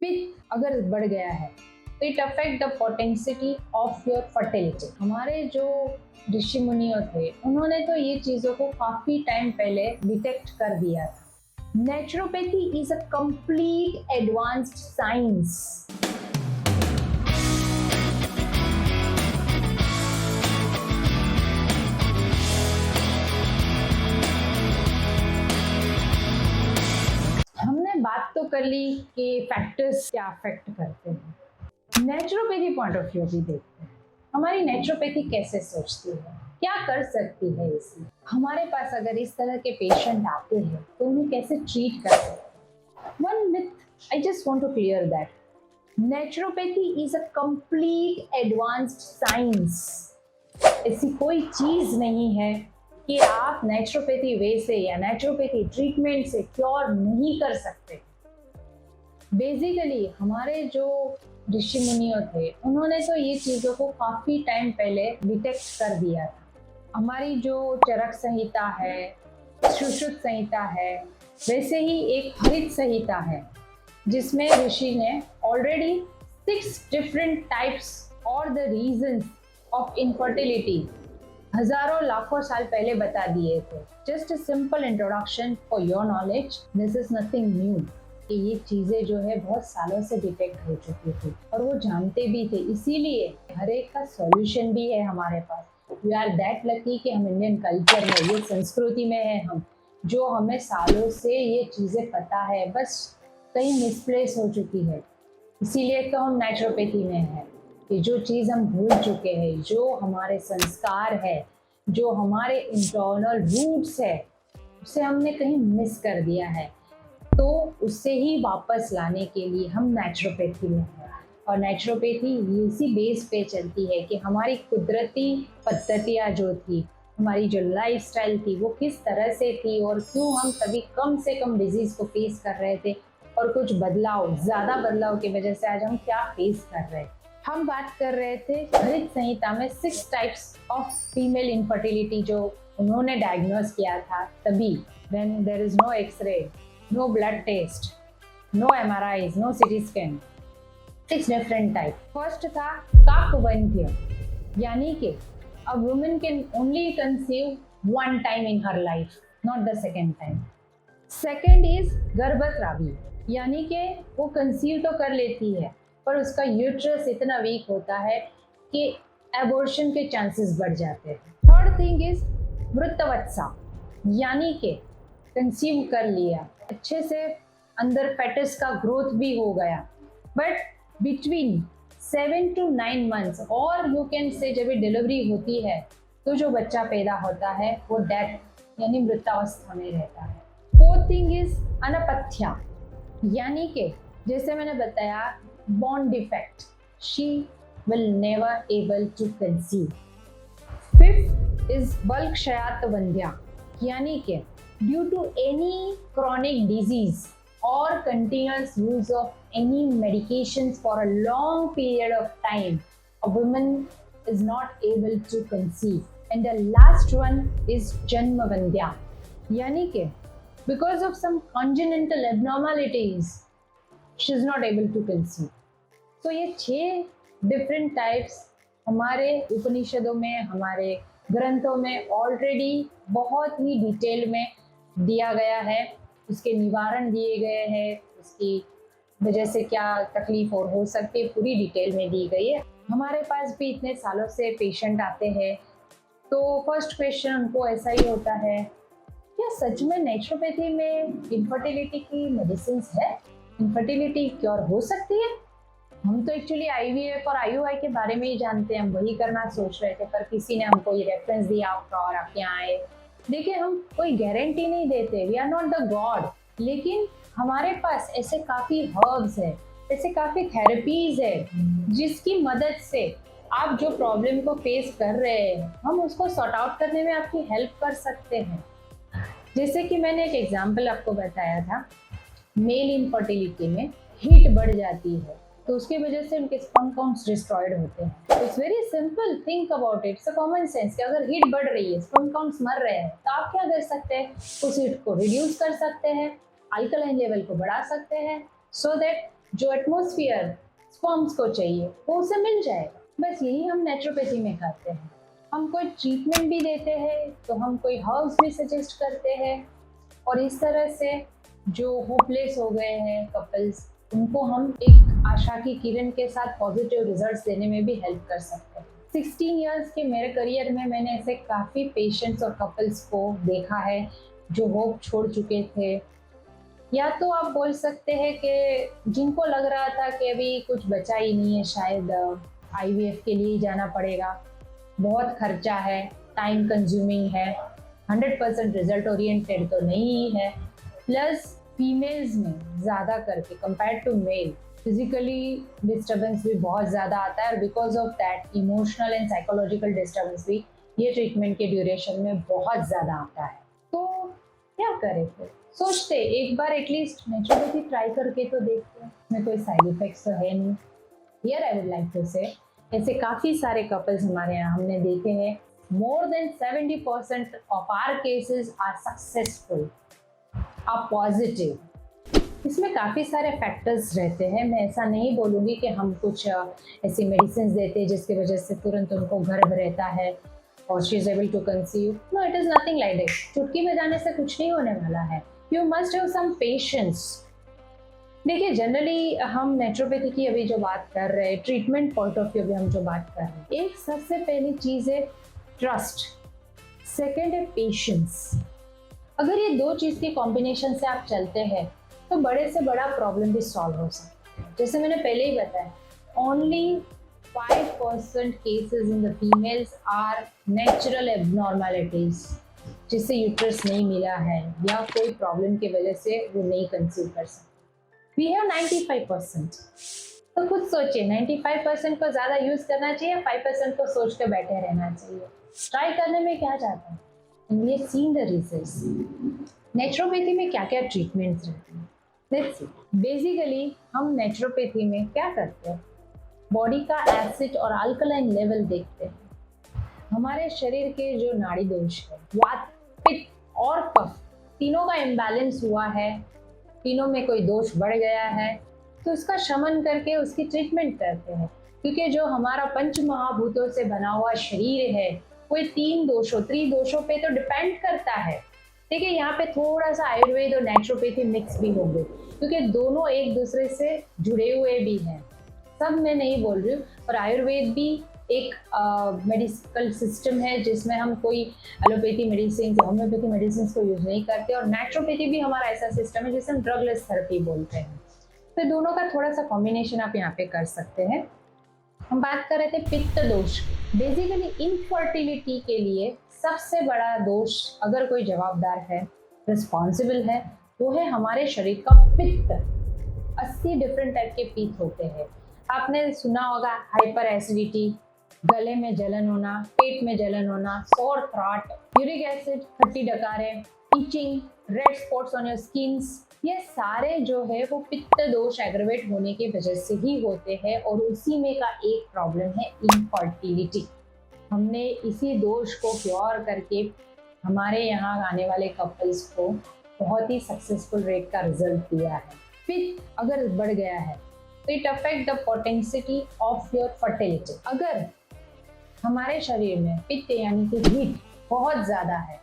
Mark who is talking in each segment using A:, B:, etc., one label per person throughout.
A: पित्त अगर बढ़ गया है तो it affect the potency of your fertility. हमारे जो ऋषि मुनियों थे उन्होंने तो ये चीज़ों को काफ़ी टाइम पहले डिटेक्ट कर दिया था। Naturopathy is a complete advanced science. हमने बात तो कर ली कि फैक्टर्स क्या अफेक्ट करते हैं। नेचुरोपैथी पॉइंट ऑफ व्यू भी देखते हैं। हमारी नेचुरोपैथी कैसे सोचती है, क्या कर सकती है इसमें। हमारे पास अगर इस तरह के पेशेंट आते हैं तो उन्हें कैसे ट्रीट कर सकते हैं। One myth I just want to clear that naturopathy is a complete advanced science. ऐसी कोई चीज नहीं है कि आप नेचुरोपैथी वे से या नेचुरोपैथी ट्रीटमेंट से क्योर नहीं कर सकते। बेसिकली हमारे जो ऋषि मुनियों थे उन्होंने तो ये चीज़ों को काफ़ी टाइम पहले डिटेक्ट कर दिया था। हमारी जो चरक संहिता है, सुश्रुत संहिता है, वैसे ही एक हरित संहिता है जिसमें ऋषि ने ऑलरेडी 6 डिफरेंट टाइप्स और द रीजंस ऑफ इनफर्टिलिटी हजारों लाखों साल पहले बता दिए थे। Just a simple introduction for your knowledge, this is nothing new कि ये चीजें जो है बहुत सालों से डिटेक्ट हो चुकी थी और वो जानते भी थे। इसीलिए हर एक का सॉल्यूशन भी है हमारे पास। वी आर दैट लकी कि हम इंडियन कल्चर में, ये संस्कृति में है हम, जो हमें सालों से ये चीजें पता है, बस कहीं मिसप्लेस हो चुकी है। इसीलिए तो हम नेचुरोपैथी में है कि जो चीज़ हम भूल चुके हैं, जो हमारे संस्कार है, जो हमारे इंटरनल रूट्स है, उसे हमने कहीं मिस कर दिया है, तो उससे ही वापस लाने के लिए हम नेचुरोपैथी में हैं। और नेचुरोपैथी इसी बेस पे चलती है कि हमारी कुदरती पद्धतियाँ जो थी, हमारी जो लाइफस्टाइल थी, वो किस तरह से थी और क्यों हम तभी कम से कम डिजीज़ को फेस कर रहे थे और कुछ बदलाव, ज़्यादा बदलाव की वजह से आज हम क्या फेस कर रहे हैं। हम बात कर रहे थे हरित संहिता में 6 टाइप्स ऑफ फीमेल इनफर्टिलिटी जो उन्होंने डायग्नोज किया था तभी, when there is no x-ray, no blood test, no MRIs, no CT scan. 6 different type. First था काकवंध्य, यानी कि a woman can only conceive one time in her life, not the second time. Second is गर्भस्रावी, यानी कि वो conceive तो कर लेती है पर उसका यूट्रस इतना वीक होता है कि एबॉर्शन के चांसेस बढ़ जाते हैं। थर्ड थिंग इज मृतवत्सा, यानी कि कंसीव कर लिया, अच्छे से अंदर फेटस का ग्रोथ भी हो गया, बट बिटवीन 7 to 9 मंथ्स और यू कैन से जब डिलीवरी होती है तो जो बच्चा पैदा होता है वो डेथ यानी मृतावस्था में रहता है। फोर्थ थिंग इज अनपथ्या, यानी कि जैसे मैंने बताया born defect, she will never able to conceive. Fifth is balkshayatavandhya, यानी कि due to any chronic disease or continuous use of any medications for a long period of time, a woman is not able to conceive. And the last one is janmavandhya, यानी कि because of some congenital abnormalities she is not able to conceive. तो ये 6 different types हमारे उपनिषदों में, हमारे ग्रंथों में ऑलरेडी बहुत ही डिटेल में दिया गया है। उसके निवारण दिए गए हैं, उसकी वजह से क्या तकलीफ और हो सकती है, पूरी डिटेल में दी गई है। हमारे पास भी इतने सालों से पेशेंट आते हैं तो फर्स्ट क्वेश्चन उनको ऐसा ही होता है, क्या सच में नेचुरोपैथी में इनफर्टिलिटी की मेडिसिन है? इनफर्टिलिटी क्योर हो सकती है? हम तो एक्चुअली IVF और IUI के बारे में ही जानते हैं, हम वही करना सोच रहे थे, पर किसी ने हमको ये रेफरेंस दिया और आप यहाँ आए। देखिए, हम कोई गारंटी नहीं देते, we are not the God, लेकिन हमारे पास ऐसे काफ़ी हर्ब्स है, ऐसे काफ़ी थेरेपीज है जिसकी मदद से आप जो प्रॉब्लम को फेस कर रहे हैं हम उसको सॉर्ट आउट करने में आपकी हेल्प कर सकते हैं। जैसे कि मैंने एक एग्जाम्पल आपको बताया था, मेल इनफर्टिलिटी में हीट बढ़ जाती है तो उसकी वजह से उनके स्पर्म काउंट्स डिस्ट्रॉयड होते हैं। It's very simple, think about it, it's a common sense कि अगर हीट बढ़ रही है, स्पर्म काउंट्स मर रहे हैं, तो आप क्या कर सकते हैं? उस हीट को रिड्यूस कर सकते हैं, अल्कलाइन लेवल को बढ़ा सकते हैं, सो दैट जो एटमॉस्फेयर स्पर्म्स को चाहिए वो उसे मिल जाएगा। बस यही हम नेचुरोपैथी में करते हैं। हम कोई ट्रीटमेंट भी देते हैं तो हम कोई हर्ब्स भी सजेस्ट करते हैं, और इस तरह से जो होपलेस हो गए हैं कपल्स, उनको हम एक आशा की किरण के साथ पॉजिटिव रिजल्ट्स देने में भी हेल्प कर सकते हैं। 16 इयर्स के मेरे करियर में मैंने ऐसे काफ़ी पेशेंट्स और कपल्स को देखा है जो होप छोड़ चुके थे, या तो आप बोल सकते हैं कि जिनको लग रहा था कि अभी कुछ बचा ही नहीं है, शायद आईवीएफ के लिए ही जाना पड़ेगा, बहुत खर्चा है, टाइम कंज्यूमिंग है, 100% रिजल्ट ओरिएंटेड तो नहीं है, प्लस फीमेल्स में ज़्यादा करके compare to male physically disturbance भी बहुत ज़्यादा आता है, और because of that emotional and psychological disturbance भी ये ट्रीटमेंट के ड्यूरेशन में बहुत ज़्यादा आता है। तो क्या करें फिर? सोचते एक बार एटलीस्ट नेचुरोपैथी ट्राई करके तो देखते हैं, इसमें कोई साइड इफेक्ट्स तो है नहीं। Here I would like to say ऐसे काफ़ी सारे कपल्स हमारे यहाँ हमने देखे हैं, more than 70% of our cases are successful, are positive. इसमें काफ़ी सारे फैक्टर्स रहते हैं। मैं ऐसा नहीं बोलूँगी कि हम कुछ ऐसी मेडिसिन देते हैं जिसकी वजह से तुरंत उनको गर्भ रहता है और she is able to conceive. No, it is nothing like that. चुटकी बजाने से कुछ नहीं होने वाला है। You must have some patience. देखिए, जनरली हम नेचुरोपैथी की अभी जो बात कर रहे हैं, ट्रीटमेंट पॉइंट ऑफ व्यू भी हम जो बात कर रहे हैं, एक सबसे पहली चीज़ है ट्रस्ट, सेकेंड है पेशेंस। अगर ये दो चीज़ की कॉम्बिनेशन से आप चलते हैं तो बड़े से बड़ा प्रॉब्लम भी सॉल्व हो सकता है। जैसे मैंने पहले ही बताया, only 5% cases in the females are natural abnormalities, जिससे यूट्रस नहीं मिला है या कोई प्रॉब्लम की वजह से वो नहीं कंसीव कर सकते। We have 95%। तो खुद सोचिए, 95% को ज़्यादा यूज़ करना चाहिए, 5% को सोच के बैठे रहना चाहिए? ट्राई करने में क्या जाता है? We have seen the results. Naturopathy में क्या क्या ट्रीटमेंट्स रहते हैं, लेट्स सी। बेसिकली हम नेचुरोपैथी में क्या करते हैं, बॉडी का एसिड और अल्कलाइन लेवल देखते हैं। हमारे शरीर के जो नाड़ी दोष है, वात, पित्त और कफ, तीनों का इम्बैलेंस हुआ है, तीनों में कोई दोष बढ़ गया है, तो उसका शमन करके उसकी ट्रीटमेंट करते हैं। क्योंकि जो हमारा पंच महाभूतों से बना हुआ शरीर है, वो तीन दोषों, त्रिदोषों पे तो डिपेंड करता है। देखिए, यहाँ पे थोड़ा सा आयुर्वेद और नेचुरोपैथी मिक्स भी होंगे, क्योंकि दोनों एक दूसरे से जुड़े हुए भी हैं। सब मैं नहीं बोल रही हूँ, पर आयुर्वेद भी एक मेडिकल सिस्टम है जिसमें हम कोई एलोपैथी मेडिसिन, होम्योपैथी मेडिसिन को यूज नहीं करते, और नेचुरोपैथी भी हमारा ऐसा सिस्टम है जिसे हम ड्रगलेस थेरेपी बोलते हैं। तो दोनों का थोड़ा सा कॉम्बिनेशन आप यहाँ पे कर सकते हैं। हम बात कर रहे थे पित्त दोष। बेसिकली इनफर्टिलिटी के लिए सबसे बड़ा दोष, अगर कोई जवाबदार है, रिस्पॉन्सिबल है, वो है हमारे शरीर का पित्त। 80 डिफरेंट टाइप के पित्त होते हैं। आपने सुना होगा हाइपर एसिडिटी, गले में जलन होना, पेट में जलन होना, सोर थ्रोट, यूरिक एसिड, खट्टी डकारें, itching, red spots on your skins. ये सारे जो है वो पित्त दोष एग्रवेट होने की वजह से ही होते हैं, और उसी में का एक प्रॉब्लम है इनफर्टिलिटी। हमने इसी दोष को क्योर करके हमारे यहाँ आने वाले कपल्स को बहुत ही सक्सेसफुल रेट का रिजल्ट दिया है। पित्त अगर बढ़ गया है तो it affect the potency of your fertility. अगर हमारे शरीर में पित्त यानी कि हीट बहुत ज़्यादा है,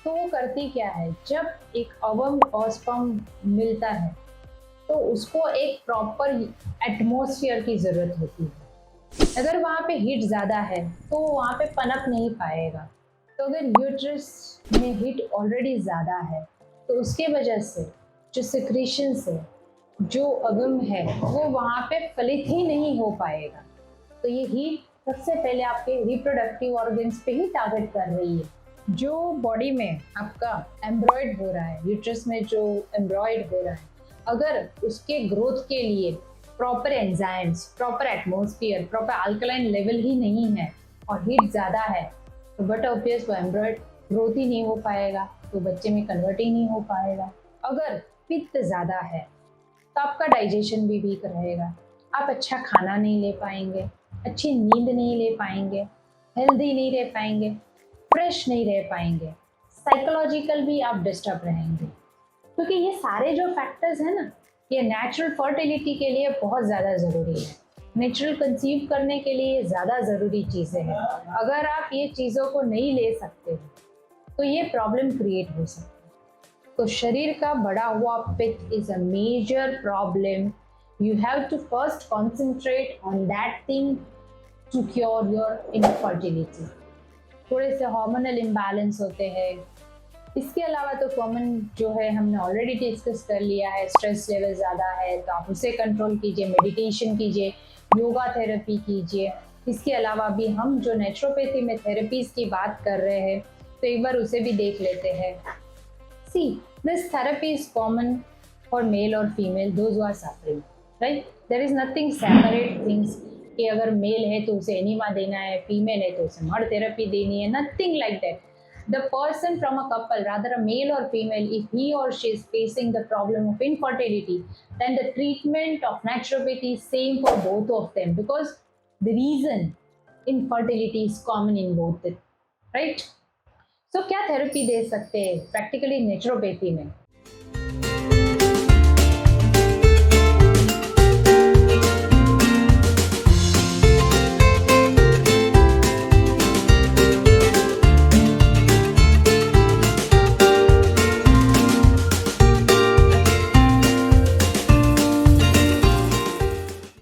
A: तो वो करती क्या है, जब एक अवम और स्पर्म मिलता है तो उसको एक प्रॉपर एटमॉस्फेयर की ज़रूरत होती है। अगर वहाँ पे हीट ज़्यादा है तो वहाँ पे पनप नहीं पाएगा। तो अगर यूट्रस में हीट ऑलरेडी ज़्यादा है तो उसके वजह से जो सिक्रीशन से जो अवम है वो वहाँ पे फलित ही नहीं हो पाएगा। तो ये हीट सबसे पहले आपके रिप्रोडक्टिव ऑर्गन्स पे ही टारगेट कर रही है। जो बॉडी में आपका एम्ब्रॉयड हो रहा है, यूट्रस में जो एम्ब्रॉयड हो रहा है, अगर उसके ग्रोथ के लिए proper enzymes, proper atmosphere, proper alkaline level ही नहीं है और हीट ज़्यादा है, तो बट ऑब्वियस वो एम्ब्रॉयड ग्रोथ ही नहीं हो पाएगा, तो बच्चे में कन्वर्ट ही नहीं हो पाएगा। अगर पित्त ज़्यादा है तो आपका डाइजेशन भी वीक रहेगा, आप अच्छा खाना नहीं ले पाएंगे, अच्छी नींद नहीं ले पाएंगे, हेल्दी नहीं रह पाएंगे, फ्रेश नहीं रह पाएंगे, साइकोलॉजिकल भी आप डिस्टर्ब रहेंगे। क्योंकि ये सारे जो फैक्टर्स हैं ना, ये नेचुरल फर्टिलिटी के लिए बहुत ज़्यादा ज़रूरी है, नेचुरल कंसीव करने के लिए ज़्यादा ज़रूरी चीज़ें हैं। अगर आप ये चीज़ों को नहीं ले सकते तो ये प्रॉब्लम क्रिएट हो सकती है। तो शरीर का बढ़ा हुआ पित्त is a major problem. You have to first concentrate on that thing to cure your infertility. थोड़े से हार्मोनल इम्बैलेंस होते हैं। इसके अलावा तो कॉमन जो है हमने ऑलरेडी डिस्कस कर लिया है, स्ट्रेस लेवल ज़्यादा है तो आप उसे कंट्रोल कीजिए, मेडिटेशन कीजिए, योगा थेरेपी कीजिए। इसके अलावा भी हम जो नेचुरोपैथी में थेरेपीज की बात कर रहे हैं तो एक बार उसे भी देख लेते हैं। See this therapy is common for male और female those are suffering, right? There is nothing separate things कि अगर मेल है तो उसे एनिमा देना है, फीमेल है तो उसे मड थेरेपी देनी है, nothing like that. The person from a couple, rather a male or female, if he or she is facing the problem of infertility, then the treatment of naturopathy is same for both of them because the reason infertility is common in both, right? So क्या therapy दे सकते हैं practically naturopathy में?